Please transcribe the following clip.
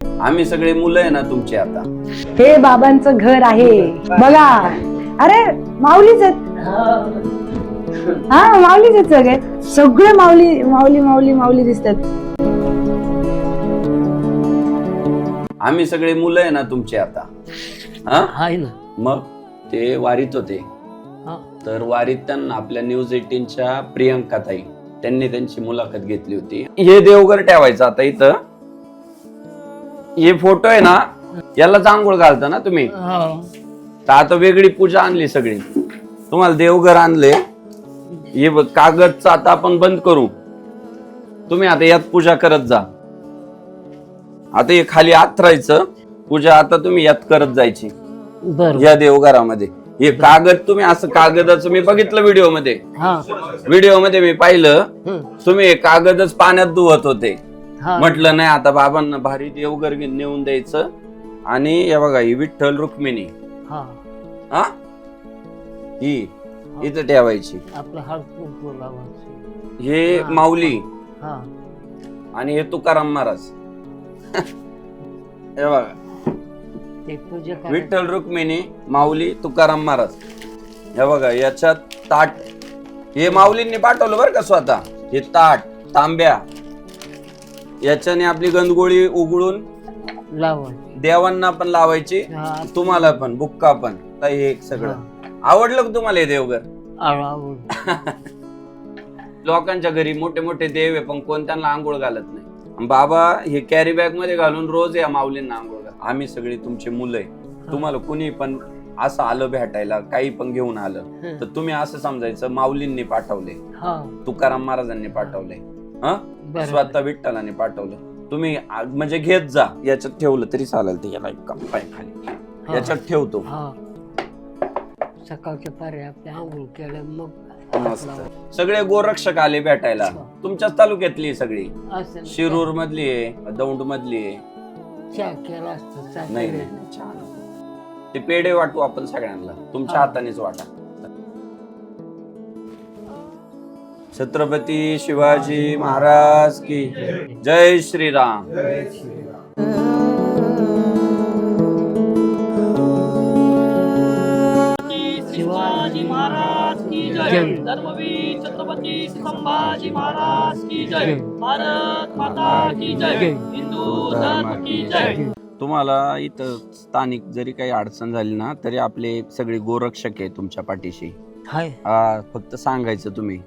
आम्ही सगळे मुलं आहे ना तुमचे आता. हे बाबांचं घर आहे बघा. अरे माऊलीच आहेत. हा माऊलीच आहेत सगळे. सगळे माऊली माऊली माऊली माऊली दिसतात. आम्ही सगळे मुलं आहे ना तुमचे आता. हा आहे ना. मग ते वारीत होते. हा. तर वारीत त्यांना आपल्या न्यूज 18च्या प्रियंका ताई त्यांनी त्यांची मुलाखत घेतली होती. हे देवघर ठेवायचं आता इथं. हे फोटो आहे ना याला आंघोळ घालता ना तुम्ही. तर आता वेगळी पूजा आणली सगळी. तुम्हाला देवघर आणले. हे कागदचं आता आपण बंद करू. तुम्ही आता यात पूजा करत जा. आता हे खाली आत राहायचं पूजा आता तुम्ही यात करत जायची या देवघरामध्ये. हे कागद तुम्ही असं कागदाचं मी बघितलं व्हिडिओ मध्ये मी पाहिलं. तुम्ही हे कागदच पाण्यात धुवत होते. म्हटलं नाही आता बाबांना भारी देवघर नेऊन द्यायचं. आणि हे बघा ही विठ्ठल रुक्मिणी हा ही इथं ठेवायची. हे माऊली आणि हे तुकाराम महाराज. हे बघा विठ्ठल रुक्मिणी माऊली तुकाराम महाराज. हे बघा याच्यात ताट हे माऊलींनी पाठवलं बरं का स्वतः. हे ताट तांब्या याच्याने आपली गंधगोळी उघडून देवांना पण लावायची. तुम्हाला पण बुक्का पण. हे सगळं आवडलं का तुम्हाला हे देवघर? लोकांच्या घरी मोठे मोठे देव आहे पण कोण त्यांना आंघोळ घालत नाही. बाबा हे कॅरी बॅग मध्ये घालून रोज या माऊलींना आंघोळ घाल. आम्ही सगळी तुमची मुलं आहे. तुम्हाला कुणी पण असं आलं भेटायला काही पण घेऊन आलं तर तुम्ही असं समजायचं माऊलींनी पाठवले. तुकाराम महाराजांनी पाठवले. स्वतः विठ्ठलाने पाठवलं. तुम्ही म्हणजे घेत जा. याच्यात ठेवलं तरी चालेल. ते याला पाय खाली याच्यात ठेवतो. सकाळच्या पारी आपल्या आंघोळ केलं मग मस्त. सगळे गोरक्षक आले भेटायला. तुमच्याच तालुक्यातली सगळी. शिरूर मधली आहे दौंड मधली आहे. नाही छान. ते पेढे वाटू आपण सगळ्यांना. तुमच्या हातानेच वाटा. छत्रपती शिवाजी महाराज की जय श्रीराम. शिवाजी महाराज की जय. धर्मवीर छत्रपती संभाजी महाराज की जय. भारत माता की जय. हिंदू धर्म की जय. तुम्हाला इथं स्थानिक जरी काही अडचण झाली ना तरी आपले सगळे गोरक्षक आहे तुमच्या पाठीशी. फक्त सांगायचं तुम्ही